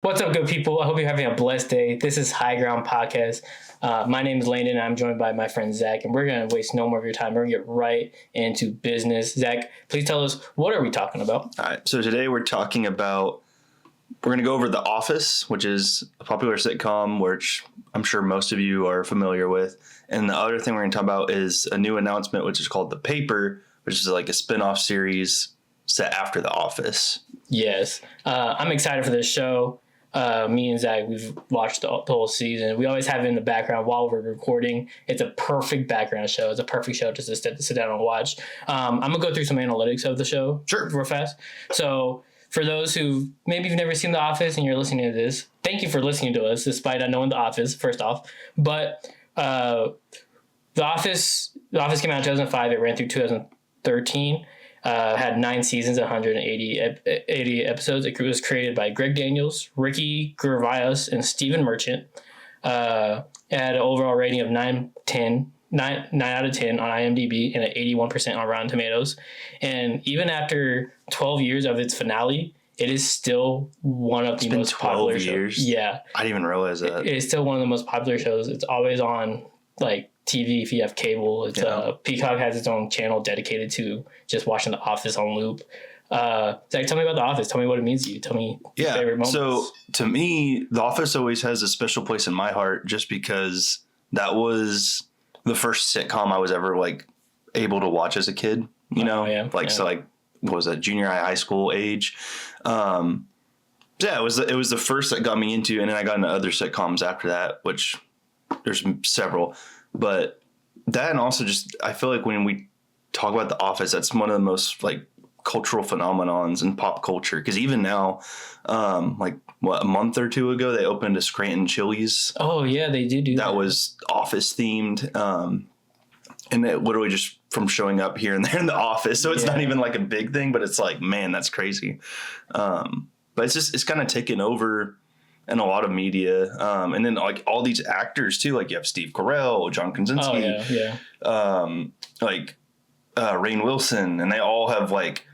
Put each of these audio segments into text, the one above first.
What's up, good people? I hope you're having a blessed day. This is High Ground Podcast. My name is Landon, and I'm joined by my friend Zach, and we're going to waste no more of your time. We're going to get right into business. Zach, please tell us, what are we talking about? All right, so today we're going to go over The Office, which is a popular sitcom, which I'm sure most of you are familiar with. And the other thing we're going to talk about is a new announcement, which is called The Paper, which is like a spin-off series set after The Office. Yes. I'm excited for this show. Me and Zach, we've watched the whole season. We always have it in the background while we're recording. It's a perfect background show. It's a perfect show just to sit down and watch. I'm going to go through some analytics of the show real fast. So for those who maybe you've never seen The Office and you're listening to this, thank you for listening to us despite not knowing The Office, first off. But The Office came out in 2005. It ran through 2013. Had 9 seasons, 180 episodes. It was created by Greg Daniels, Ricky Gervais, and Stephen Merchant. It had an overall rating of 9 out of 10 on IMDb and an 81% on Rotten Tomatoes. And even after 12 years of its finale, it is still one of the most popular shows. Yeah. I didn't even realize that. It is still one of the most popular shows. It's always on like TV if you have cable. It's Peacock has its own channel dedicated to just watching The Office on loop. Zach, tell me about The Office. Tell me what it means to you. Tell me your favorite moments. So to me, The Office always has a special place in my heart just because that was the first sitcom I was ever like able to watch as a kid, you know? So like, what was that, junior high school age? It was the first that got me into, and then I got into other sitcoms after that, which there's several. But that, and also just, I feel like when we talk about The Office, that's one of the most like cultural phenomenons in pop culture. Because even now, a month or two ago, they opened a Scranton Chili's. Oh yeah, they do that. That was Office themed, and it literally just from showing up here and there in The Office. So it's not even like a big thing, but it's like, man, that's crazy. But it's kind of taken over in a lot of media. And then like all these actors too, like you have Steve Carell, John Krasinski, Rainn Wilson, and they all have like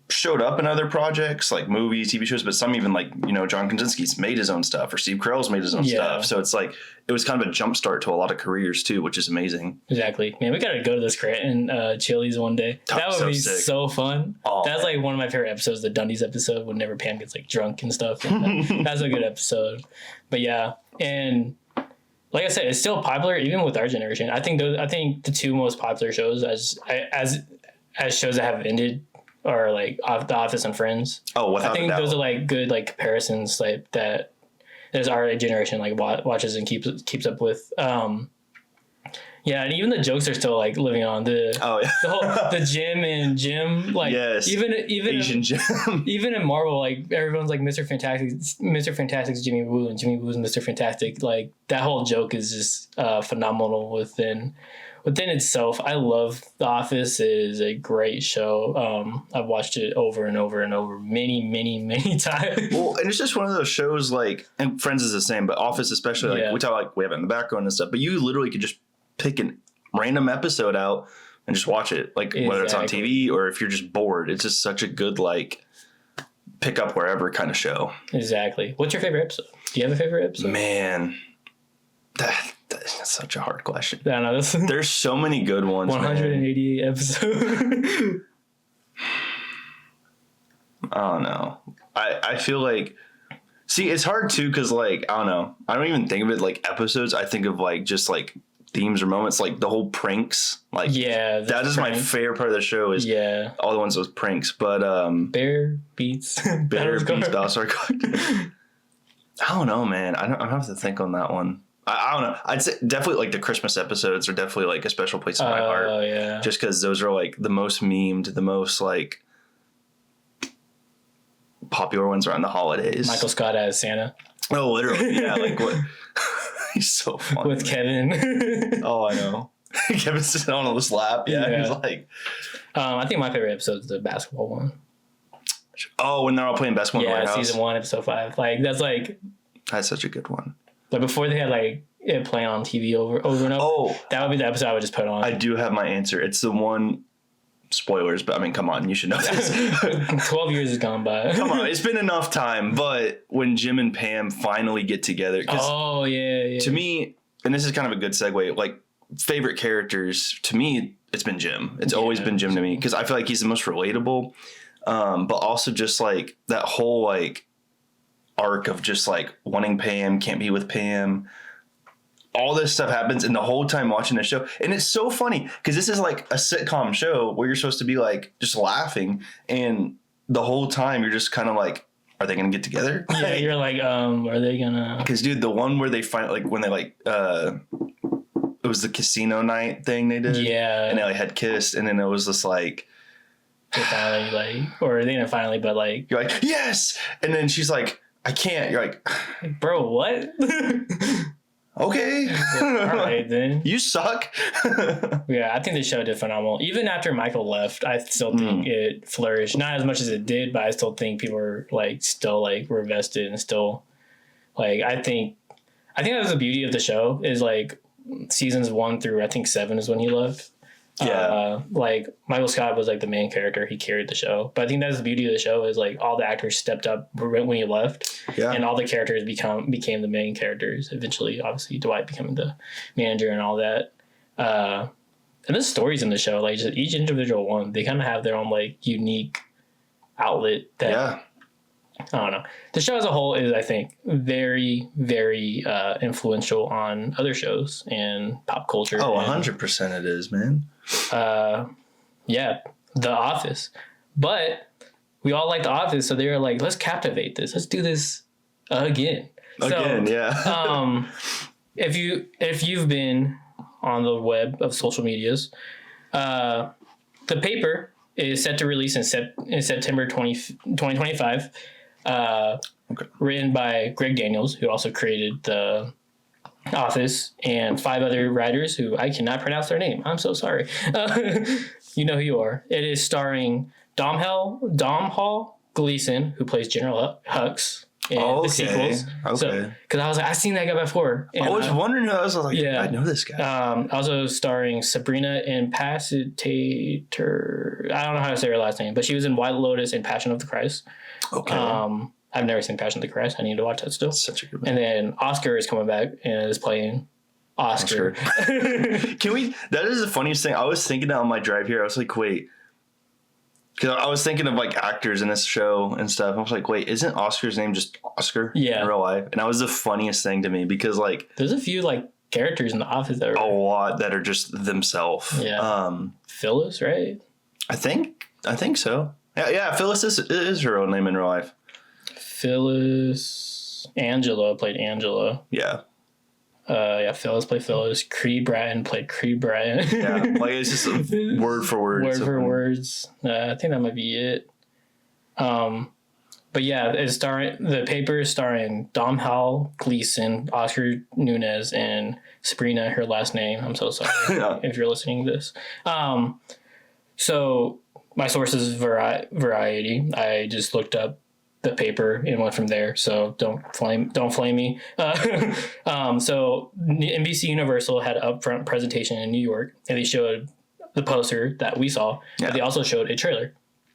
showed up in other projects like movies, TV shows, but some even like, you know, John Krasinski's made his own stuff or Steve Carell's made his own stuff. So it's like, it was kind of a jump start to a lot of careers too, which is amazing. Exactly. Man, we got to go to this Scranton Chili's one day. That would be so fun. Oh, that's like one of my favorite episodes, the Dundies episode, whenever Pam gets like drunk and stuff. That's a good episode. But yeah. And like I said, it's still popular even with our generation. I think the two most popular shows as shows that have ended are like The Office and Friends. Oh, without I think those are like good like comparisons like that there's our generation like watches and keeps up with. And even the jokes are still like living on. The Jim and Jim, like even Asian Jim. Even in Marvel, like everyone's like Mr. Fantastic's Jimmy Woo and Jimmy Woo's Mr. Fantastic. Like that whole joke is just phenomenal within itself. I love The Office. It is a great show. I've watched it over and over and over many times. Well, and it's just one of those shows like, and Friends is the same, but Office especially, like we talk like we have it in the background and stuff, but you literally could just pick a random episode out and just watch it. Like whether it's on TV or if you're just bored, it's just such a good like pick up wherever kind of show. Exactly. What's your favorite episode? Do you have a favorite episode? Man, that's such a hard question. Yeah, no, there's so many good ones. 188 episodes. I don't know. I feel like, see, it's hard too because like I don't know. I don't even think of it like episodes. I think of like just like themes or moments, like the whole pranks. Like that is my favorite part of the show. Is all the ones with pranks. But Bear Beats. Bear Beats Dawson. I don't know, man. I have to think on that one. I don't know. I'd say definitely like the Christmas episodes are definitely like a special place in my heart. Oh yeah. Just because those are like the most memed, the most like popular ones around the holidays. Michael Scott as Santa. Oh, literally. Yeah. Like what? He's so funny. With Kevin. Oh, I know. Kevin's sitting on his lap. Yeah. He's like. I think my favorite episode is the basketball one. Oh, when they're all playing basketball in the White House. Season 1, episode 5. Like that's such a good one. Like before they had like it playing on TV over and over. Oh, that would be the episode I would just put on. I do have my answer. It's the one spoilers, but I mean, come on, you should know this. 12 years has gone by. Come on, it's been enough time. But when Jim and Pam finally get together, to me, and this is kind of a good segue, like favorite characters, to me, it's been Jim. It's always been Jim to me because I feel like he's the most relatable. But also just like that whole like arc of just like wanting Pam, can't be with Pam. All this stuff happens, and the whole time watching the show, and it's so funny because this is like a sitcom show where you're supposed to be like just laughing, and the whole time you're just kind of like, are they gonna get together? Yeah, you're like, are they gonna? Because dude, the one where they find like when they like it was the casino night thing they did, and they like had kissed, and then it was just like. They finally like, or they didn't finally, but like you're like yes, and then she's like, I can't. You're like, bro, what? Okay. All right, then. You suck. Yeah, I think the show did phenomenal. Even after Michael left, I still think it flourished. Not as much as it did, but I still think people were like still like were vested and still like I think that was the beauty of the show is like seasons 1 through I think 7 is when he left. Yeah. Like Michael Scott was like the main character. He carried the show. But I think that's the beauty of the show is like all the actors stepped up when he left. Yeah. And all the characters became the main characters. Eventually, obviously, Dwight becoming the manager and all that. And the stories in the show, like just each individual one, they kind of have their own like unique outlet that I don't know. The show as a whole is, I think, very, very influential on other shows and pop culture. Oh, 100% it is, man. Yeah, The Office. But we all like The Office, so they were like, let's captivate this. Let's do this again. If you've been on the web of social medias, The Paper is set to release in September 2025. Written by Greg Daniels, who also created The Office, and 5 other writers who I cannot pronounce their name. I'm so sorry. You know who you are. It is starring Domhnall Gleeson, who plays General Hux in the sequels. Okay. Because I was like, I've seen that guy before. And I was wondering who I was like, yeah, I know this guy. Also starring Sabrina Impacitator. I don't know how to say her last name, but she was in White Lotus and Passion of the Christ. Okay. I've never seen Passion of the Christ. I need to watch that still. Such a good movie. And then Oscar is coming back and is playing Oscar. That is the funniest thing. I was thinking that on my drive here. I was like, wait. Because I was thinking of like actors in this show and stuff. I was like, wait, isn't Oscar's name just Oscar in real life? And that was the funniest thing to me because like. There's a few like characters in The Office that are. A lot that are just themselves. Yeah. Phyllis, right? I think so. Yeah, Phyllis is her own name in real life. Phyllis. Angela played Angela. Yeah. Phyllis played Phyllis. Creed Bratton played Creed Bratton. Yeah, like it's just word for word. Word for words. I think that might be it. But yeah, it's The Paper is starring Domhnall Gleeson, Oscar Nunez, and Sabrina, her last name. I'm so sorry if you're listening to this. So my source is Variety. I just looked up The Paper and went from there. So don't flame me. So NBC Universal had an upfront presentation in New York, and they showed the poster that we saw, but they also showed a trailer.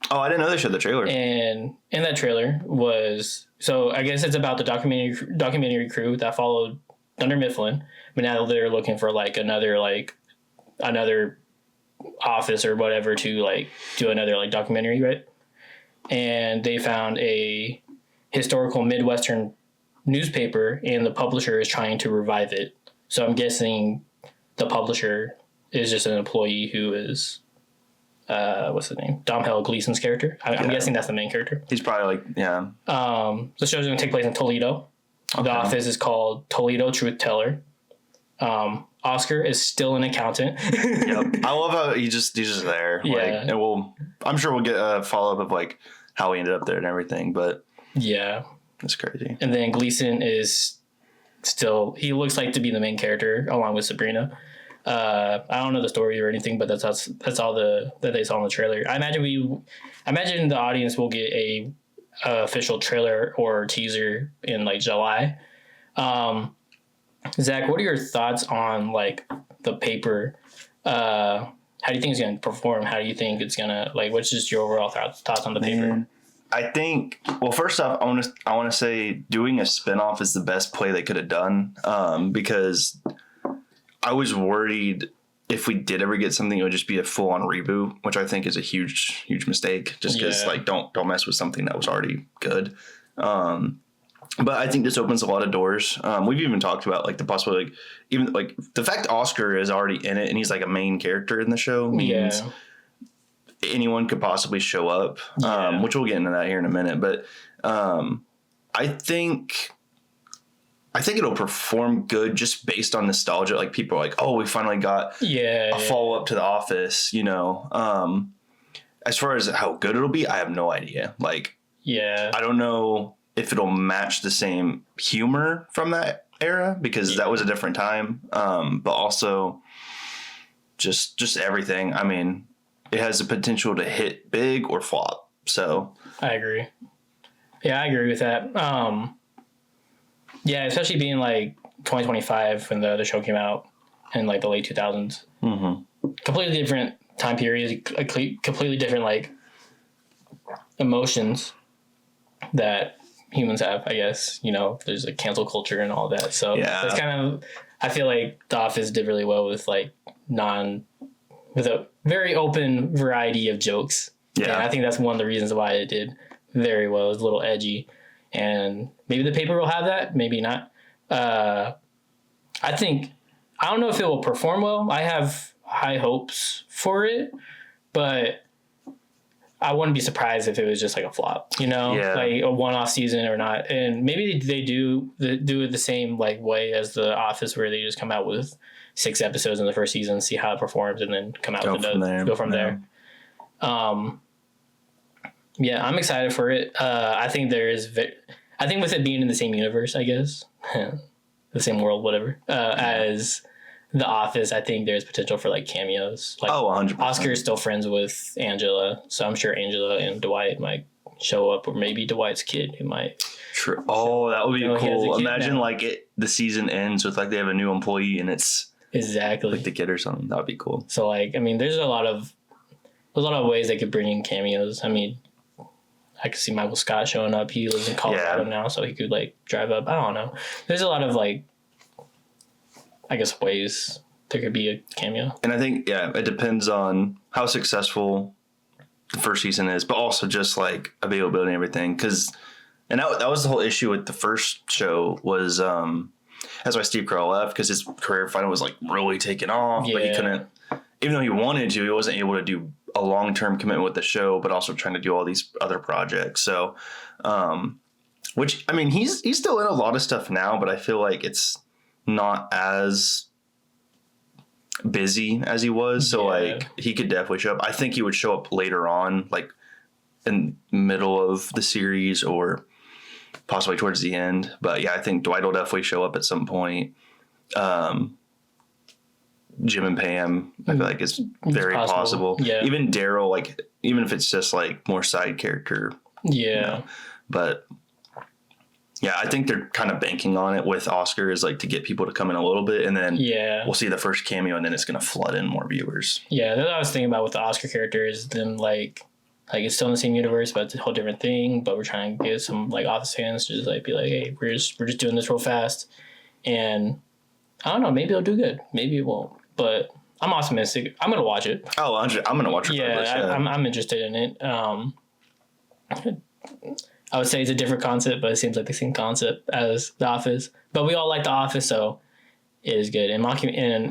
Oh, I didn't know they showed the trailer. And in that trailer was, so I guess it's about the documentary crew that followed Dunder Mifflin, but now they're looking for like another office or whatever to like do another like documentary, right? And they found a historical Midwestern newspaper, and the publisher is trying to revive it. So I'm guessing the publisher is just an employee who is, what's his name? Domhnall Gleeson's character. I'm guessing that's the main character. He's probably like, yeah. The show's going to take place in Toledo. Okay. The office is called Toledo Truth Teller. Oscar is still an accountant. Yep. I love how he's just there. Yeah. Like, and I'm sure we'll get a follow up of like how he ended up there and everything, but yeah, it's crazy. And then Gleeson is still, he looks like to be the main character along with Sabrina. I don't know the story or anything, but that's all that they saw in the trailer. I imagine the audience will get a official trailer or teaser in like July. Zach, what are your thoughts on like The Paper? How do you think it's going to perform? How do you think it's going to, like, what's just your overall thoughts on the paper? I think, well, first off, I want to say doing a spinoff is the best play they could have done, because I was worried if we did ever get something, it would just be a full on reboot, which I think is a huge mistake. Just because like don't mess with something that was already good. But I think this opens a lot of doors. We've even talked about like the possibility, like, even like the fact Oscar is already in it and he's like a main character in the show means anyone could possibly show up, which we'll get into that here in a minute. But I think it'll perform good just based on nostalgia. Like people are like, oh, we finally got a follow up to The Office, you know. As far as how good it'll be, I have no idea. Like, I don't know if it'll match the same humor from that era because that was a different time. But also just everything. I mean, it has the potential to hit big or flop. So I agree. Yeah, I agree with that. Yeah, especially being like 2025 when the show came out in like the late 2000s. Completely different time period, completely different like emotions that humans have, I guess. You know, there's a cancel culture and all that. So it's kind of, I feel like The Office did really well with like with a very open variety of jokes. Yeah. And I think that's one of the reasons why it did very well. It was a little edgy. And maybe the paper will have that, maybe not. I don't know if it will perform well. I have high hopes for it, but I wouldn't be surprised if it was just like a flop, you know, like a one-off season or not. And maybe they do it the same like way as The Office, where they just come out with 6 episodes in the first season, see how it performs, and then come out with another, go from there. Yeah, I'm excited for it. I think I think with it being in the same universe, I guess, the same world, whatever, as The Office, I think there's potential for like cameos. Like 100%. Oscar is still friends with Angela, so I'm sure Angela and Dwight might show up, or maybe Dwight's kid who might. True. Oh, that would be cool. Imagine like the season ends with like they have a new employee and it's exactly like the kid or something. That would be cool. So like, I mean, there's a lot of ways they could bring in cameos. I mean, I could see Michael Scott showing up. He lives in Colorado now, so he could like drive up. I don't know. There's a lot of like, I guess, ways there could be a cameo. And I think, it depends on how successful the first season is, but also just like availability and everything. And that was the whole issue with the first show was, that's why Steve Carell left, because his career finally was like really taking off, but he couldn't, even though he wanted to, he wasn't able to do a long-term commitment with the show, but also trying to do all these other projects. So, which, I mean, he's still in a lot of stuff now, but I feel like it's not as busy as he was. So like he could definitely show up. I think he would show up later on, like in middle of the series or possibly towards the end. But yeah, I think Dwight will definitely show up at some point. Jim and Pam, I feel like it's very possible. Yeah. Even Daryl, like, even if it's just like more side character. Yeah. You know? But yeah, I think they're kind of banking on it with Oscar is like to get people to come in a little bit, and then we'll see the first cameo, and then it's going to flood in more viewers. Yeah, that's what I was thinking about with the Oscar character is them like it's still in the same universe, but it's a whole different thing. But we're trying to get some like Office fans to just like be like, hey, we're just doing this real fast, and I don't know, maybe it'll do good, maybe it won't, but I'm optimistic. I'm gonna watch it. Oh, I'm gonna watch it. Yeah, I'm interested in it. I would say it's a different concept, but it seems like the same concept as The Office. But we all like The Office, so it is good. And a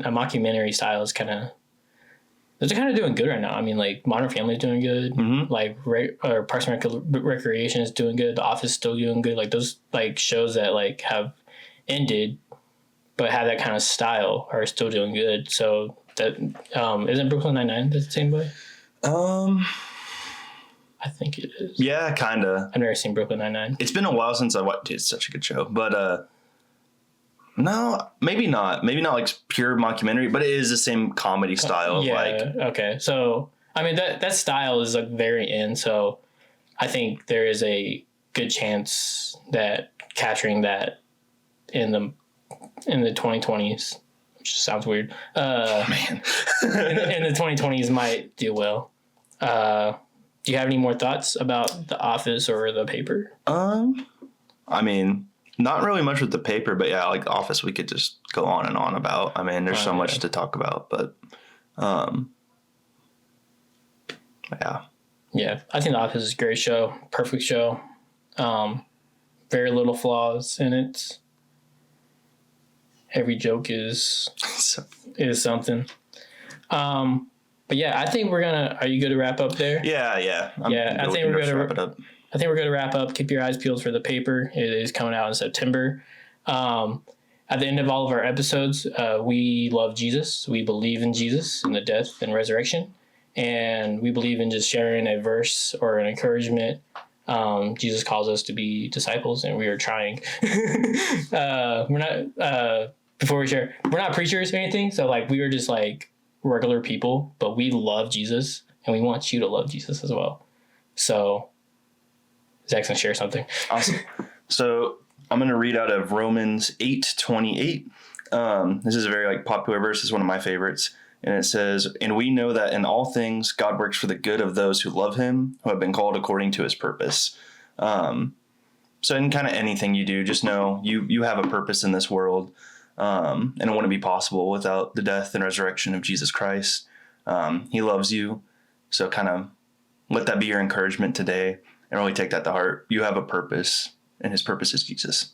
mockumentary style is they're kind of doing good right now. I mean, like Modern Family is doing good. Mm-hmm. Like Parks and Recreation is doing good. The Office is still doing good. Like those like shows that like have ended, but have that kind of style are still doing good. So that isn't Brooklyn Nine-Nine the same way? I think it is. Yeah, kind of. I've never seen Brooklyn Nine-Nine. It's been a while since I watched it. It's such a good show. But no, maybe not. Maybe not like pure mockumentary, but it is the same comedy style. Okay. So, I mean, that style is like very in. So, I think there is a good chance that capturing that in the 2020s which sounds weird. Man. and the 2020s might do well. Do you have any more thoughts about The Office or The Paper? I mean, not really much with The Paper, but yeah, like Office, we could just go on and on about. I mean, there's so much to talk about, but yeah. Yeah, I think The Office is a great show, perfect show. Very little flaws in it. Every joke is something. But yeah, I think we're gonna. Are you good to wrap up there? Yeah. I think we're gonna wrap it up. I think we're gonna wrap up. Keep your eyes peeled for The Paper. It is coming out in September. At the end of all of our episodes, we love Jesus. We believe in Jesus and the death and resurrection, and we believe in just sharing a verse or an encouragement. Jesus calls us to be disciples, and we are trying. We're not. Before we share, we're not preachers or anything. So like we were just like regular people, but we love Jesus and we want you to love Jesus as well. So Zach's gonna share something. Awesome. So I'm gonna read out of Romans 8:28. This is a very popular verse. It's one of my favorites. And it says, and we know that in all things, God works for the good of those who love him, who have been called according to his purpose. So in kind of anything you do, just know you have a purpose in this world. And it wouldn't be possible without the death and resurrection of Jesus Christ. He loves you. So kind of let that be your encouragement today and really take that to heart. You have a purpose, and his purpose is Jesus.